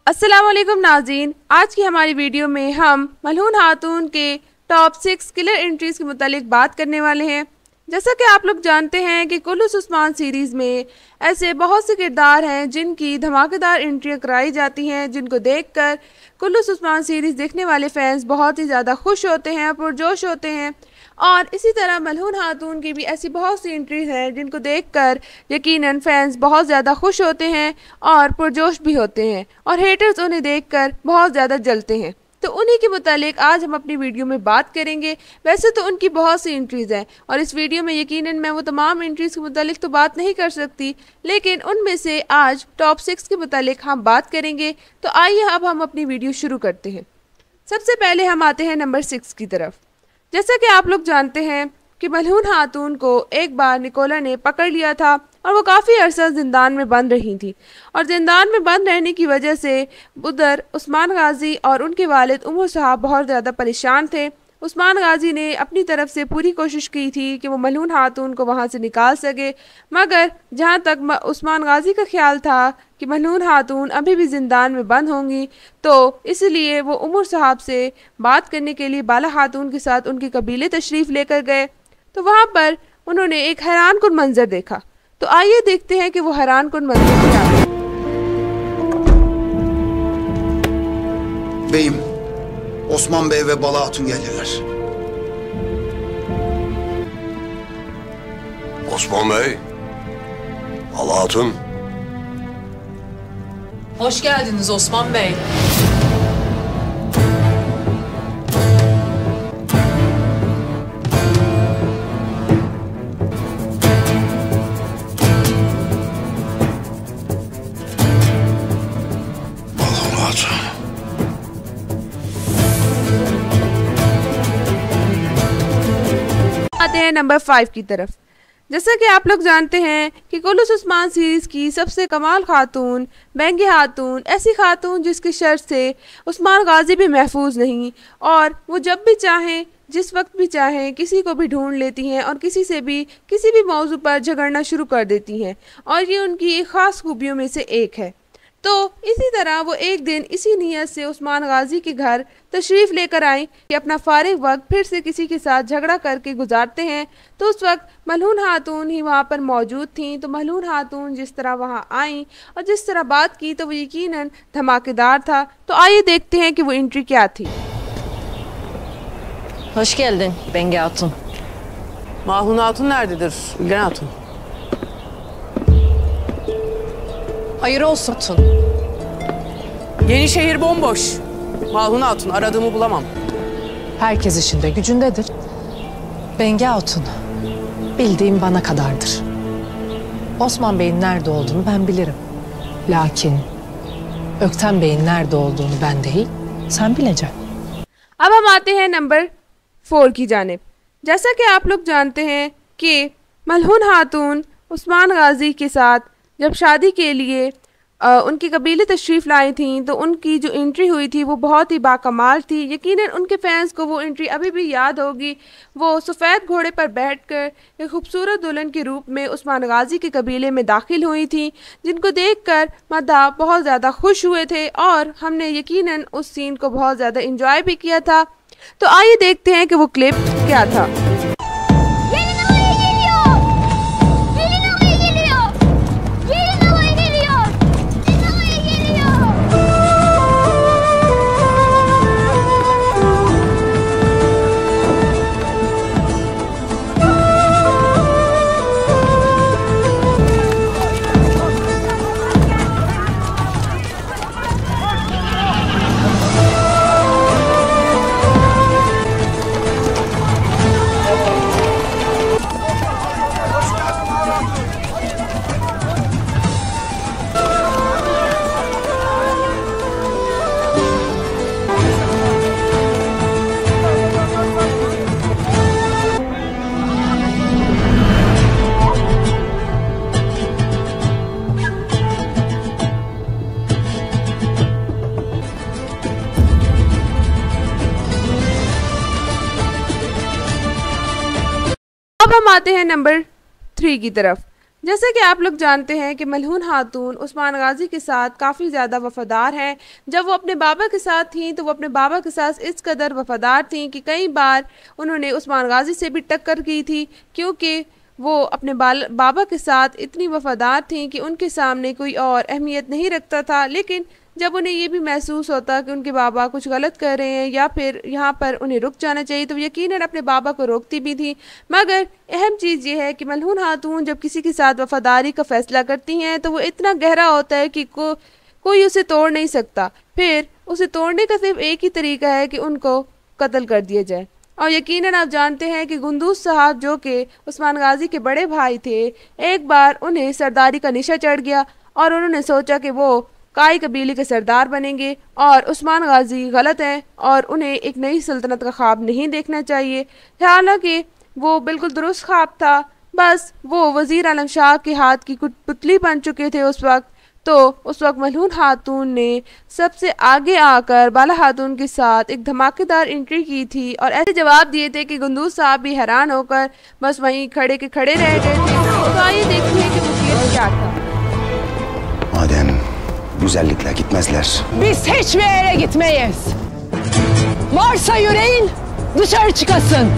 अस्सलाम वालेकुम नाज़रीन, आज की हमारी वीडियो में हम मलहून खातून के टॉप 6 किलर एंट्रीज़ के मुतालिक बात करने वाले हैं। जैसा कि आप लोग जानते हैं कि कुल्लूस उस्मान सीरीज़ में ऐसे बहुत से किरदार हैं जिनकी धमाकेदार एंट्रियाँ कराई जाती हैं, जिनको देखकर कुल्लूस उस्मान सीरीज़ देखने वाले फैंस बहुत ही ज़्यादा खुश होते हैं, पुरजोश होते हैं। और इसी तरह मलहून खातून की भी ऐसी बहुत सी एंट्रीज हैं जिनको देखकर यकीनन फैंस बहुत ज़्यादा खुश होते हैं और पुरजोश भी होते हैं और हेटर्स उन्हें देखकर बहुत ज़्यादा जलते हैं। तो उन्हीं के मुतालिक आज हम अपनी वीडियो में बात करेंगे। वैसे तो उनकी बहुत सी एंट्रीज़ हैं और इस वीडियो में यकीनन मैं वो तमाम एंट्रीज़ के मुतालिक तो बात नहीं कर सकती, लेकिन उनमें से आज टॉप 6 के मुतालिक हम बात करेंगे। तो आइए अब हम अपनी वीडियो शुरू करते हैं। सबसे पहले हम आते हैं नंबर 6 की तरफ। जैसा कि आप लोग जानते हैं कि मलहून खातून को एक बार निकोला ने पकड़ लिया था और वो काफ़ी अरसा ज़िंदान में बंद रही थी और ज़िंदान में बंद रहने की वजह से उधर उस्मान गाजी और उनके वालिद उमर साहब बहुत ज़्यादा परेशान थे। उस्मान गाजी ने अपनी तरफ से पूरी कोशिश की थी कि वो मलहून खातून को वहाँ से निकाल सके, मगर जहाँ तक उस्मान गाजी का ख्याल था कि मलहून खातून अभी भी ज़िंदान में बंद होंगी, तो इसलिए वो उमर साहब से बात करने के लिए बाला खातून के साथ उनके कबीले तशरीफ़ लेकर गए। तो वहाँ पर उन्होंने एक हैरानकुन मंजर देखा। तो आइए देखते हैं कि वो हैरानकुन मंजर क्या है। Beyim, Osman Bey ve Bala Hatun geldiler. Osman Bey, Bala Hatun. Hoş geldiniz Osman Bey. Bala Hatun. आते हैं नंबर 5 की तरफ। जैसा कि आप लोग जानते हैं कि कुल्लूस उस्मान सीरीज़ की सबसे कमाल खातून बेंगे खातून, ऐसी खातून जिसकी शर्त से उस्मान गाजी भी महफूज नहीं और वो जब भी चाहें, जिस वक्त भी चाहें, किसी को भी ढूंढ लेती हैं और किसी से भी किसी भी मौजू पर झगड़ना शुरू कर देती हैं और ये उनकी एक ख़ास खूबियों में से एक है। तो इसी तरह वो एक दिन इसी नीयत से उस्मान गाजी के घर तशरीफ़ लेकर आए कि अपना फारिग वक्त फिर से किसी के साथ झगड़ा करके गुजारते हैं। तो उस वक्त मलहून खातून ही वहाँ पर मौजूद थीं। तो मलहून खातून जिस तरह वहाँ आईं और जिस तरह बात की तो वो यकीनन धमाकेदार था। तो आइए देखते हैं कि वो एंट्री क्या थी। Hoş geldin Bengi Hatun. Mahun Hatun nerededir? Gülden Hatun. Hayır olsun Hatun. Yenişehir bomboş. Mahun Hatun aradığımı bulamam. Herkes işinde gücündedir. Bengi Hatun, bildiğim bana kadardır. Osman Bey'in nerede olduğunu ben bilirim. Lakin Öktem Bey'in nerede olduğunu ben değil, sen bileceksin. अब हम आते हैं number 4 की जानिब। जैसा कि आप लोग जानते हैं कि मलहून खातून उस्मान गाजी के साथ जब शादी के लिए उनकी कबीले तशरीफ़ लाई थी, तो उनकी जो एंट्री हुई थी वो बहुत ही बाकमाल थी। यकीनन उनके फैंस को वो एंट्री अभी भी याद होगी। वो सफ़ेद घोड़े पर बैठकर एक खूबसूरत दुल्हन के रूप में उस्मान गाजी के कबीले में दाखिल हुई थी, जिनको देखकर मद्दाह बहुत ज़्यादा खुश हुए थे और हमने यकीनन उस सीन को बहुत ज़्यादा इंजॉय भी किया था। तो आइए देखते हैं कि वो क्लिप क्या था। अब हम आते हैं नंबर 3 की तरफ। जैसे कि आप लोग जानते हैं कि मलहून खातून उस्मान गाजी के साथ काफ़ी ज़्यादा वफादार हैं। जब वो अपने बाबा के साथ थीं तो वो अपने बाबा के साथ इस कदर वफादार थीं कि कई बार उन्होंने उस्मान गाजी से भी टक्कर की थी, क्योंकि वो अपने बाबा के साथ इतनी वफादार थीं कि उनके सामने कोई और अहमियत नहीं रखता था। लेकिन जब उन्हें ये भी महसूस होता कि उनके बाबा कुछ गलत कर रहे हैं या फिर यहाँ पर उन्हें रुक जाना चाहिए, तो यकीनन अपने बाबा को रोकती भी थी। मगर अहम चीज़ ये है कि मलहून खातून जब किसी के साथ वफादारी का फ़ैसला करती हैं तो वो इतना गहरा होता है कि कोई उसे तोड़ नहीं सकता। फिर उसे तोड़ने का सिर्फ एक ही तरीका है कि उनको कत्ल कर दिया जाए। और यकीनन आप जानते हैं कि गुंदूस साहब, जो कि उस्मान गाजी के बड़े भाई थे, एक बार उन्हें सरदारी का निशा चढ़ गया और उन्होंने सोचा कि वो काई कबीले के सरदार बनेंगे और उस्मान गाजी गलत हैं और उन्हें एक नई सल्तनत का ख्वाब नहीं देखना चाहिए। हालांकि वो बिल्कुल दुरुस्त ख्वाब था, बस वो वज़ीर आलम शाह के हाथ की कुछ पुतली बन चुके थे उस वक्त। तो उस वक्त मलहून खातून ने सबसे आगे आकर बाला खातून के साथ एक धमाकेदार एंट्री की थी और ऐसे जवाब दिए थे कि गुंदूस साहब भी हैरान होकर बस वहीं खड़े के खड़े रह गए थे। तो आइए देखते हैं कि वो क्या था। Madem güzellikle gitmezler. Biz hiçbir yere gitmeyiz. Varsa yüreğin dışarı çıkasın.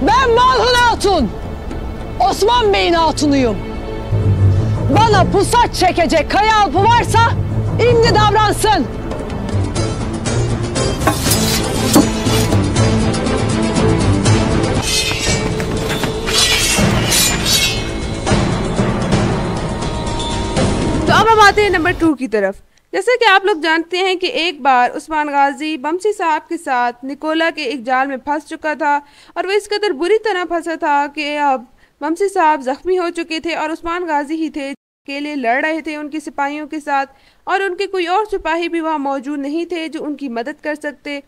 Ben Malhun Hatun. Osman Bey'in hatunuyum. Bana pusat çekecek kaya alpı varsa indi davransın. तो अब हम आते हैं नंबर 2 की तरफ। जैसे कि आप लोग जानते हैं कि एक बार उस्मान गाजी बमसी साहब के साथ निकोला के एक जाल में फंस चुका था और वो इस कदर बुरी तरह फंसा था कि अब बमसी साहब जख्मी हो चुके थे और उस्मान गाजी ही थे अकेले लड़ रहे थे उनके सिपाहियों के साथ, और उनके कोई और सिपाही भी वहाँ मौजूद नहीं थे जो उनकी मदद कर सकते।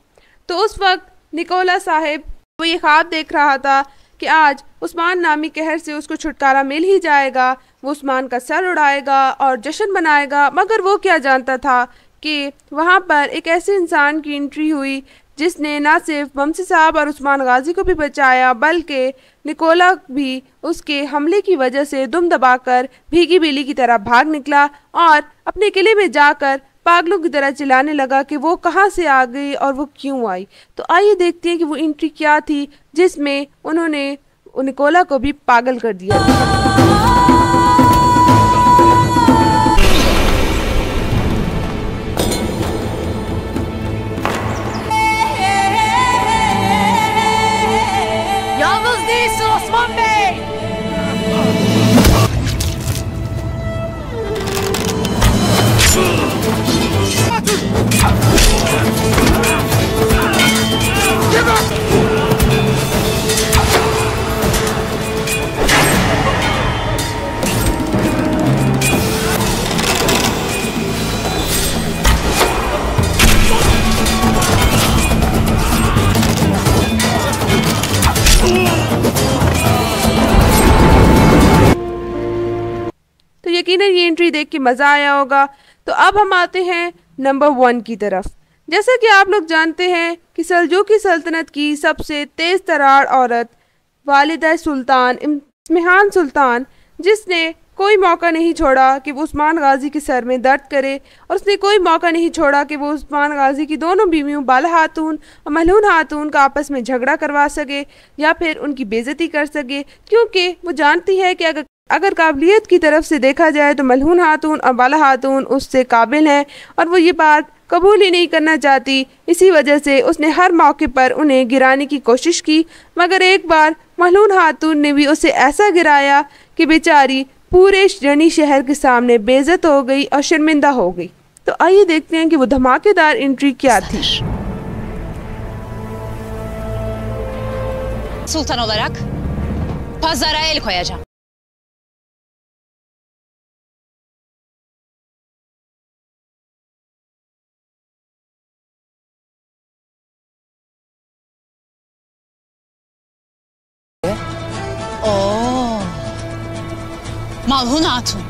तो उस वक्त निकोला साहिब वो ये ख्वाब देख रहा था कि आज उस्मान नामी कहर से उसको छुटकारा मिल ही जाएगा, वो उस्मान का सर उड़ाएगा और जश्न मनाएगा। मगर वो क्या जानता था कि वहाँ पर एक ऐसे इंसान की एंट्री हुई जिसने ना सिर्फ बमसी साहब और उस्मान गाजी को भी बचाया, बल्कि निकोला भी उसके हमले की वजह से दुम दबाकर भीगी बिल्ली की तरह भाग निकला और अपने किले में जाकर पागलों की तरह चिल्लाने लगा कि वो कहाँ से आ गई और वो क्यों आई। तो आइए देखते हैं कि वो एंट्री क्या थी जिसमें उन्होंने निकोला को भी पागल कर दिया। Yalnız değilsin Osman Bey. तो यकीनन ये एंट्री देख के मज़ा आया होगा। तो अब हम आते हैं नंबर 1 की तरफ। जैसा कि आप लोग जानते हैं कि सल्जूकी सल्तनत की सबसे तेज़ तरार औरत वालिदा सुल्तान इस्मिहान सुल्तान, जिसने कोई मौका नहीं छोड़ा कि वो उस्मान गाजी के सर में दर्द करे, और उसने कोई मौका नहीं छोड़ा कि वो उस्मान गाजी की दोनों बीवियों बाला खातून और मलहून खातून का आपस में झगड़ा करवा सके या फिर उनकी बेइज्जती कर सके, क्योंकि वो जानती है कि अगर काबिलियत की तरफ से देखा जाए तो मलहून खातून और बाला खातून उससे काबिल हैं और वो ये बात कबूल ही नहीं करना चाहती। इसी वजह से उसने हर मौके पर उन्हें गिराने की कोशिश की, मगर एक बार मलहून खातून ने भी उसे ऐसा गिराया कि बेचारी पूरे जनी शहर के सामने बेइज्जत हो गई और शर्मिंदा हो गई। तो आइए देखते हैं कि वो धमाकेदार एंट्री क्या थी। Sultan olarak pazara el koyacağım. Oo. Malhun Hatun.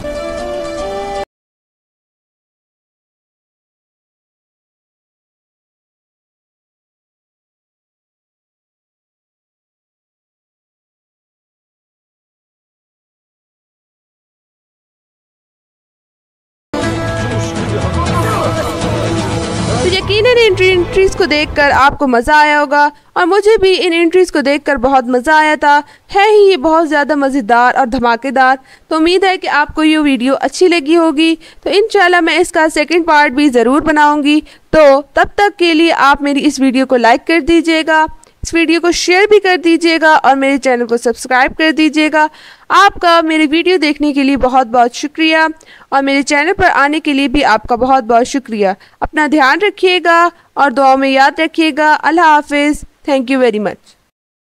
इन एंट्रीज को देखकर आपको मज़ा आया होगा और मुझे भी इन एंट्रीज को देखकर बहुत मज़ा आया था। है ही ये बहुत ज़्यादा मज़ेदार और धमाकेदार। तो उम्मीद है कि आपको ये वीडियो अच्छी लगी होगी। तो इंशाल्लाह मैं इसका सेकंड पार्ट भी ज़रूर बनाऊंगी। तो तब तक के लिए आप मेरी इस वीडियो को लाइक कर दीजिएगा, इस वीडियो को शेयर भी कर दीजिएगा और मेरे चैनल को सब्सक्राइब कर दीजिएगा। आपका मेरे वीडियो देखने के लिए बहुत बहुत शुक्रिया और मेरे चैनल पर आने के लिए भी आपका बहुत बहुत शुक्रिया। अपना ध्यान रखिएगा और दुआओं में याद रखिएगा। अल्लाह हाफिज़। Thank you very much.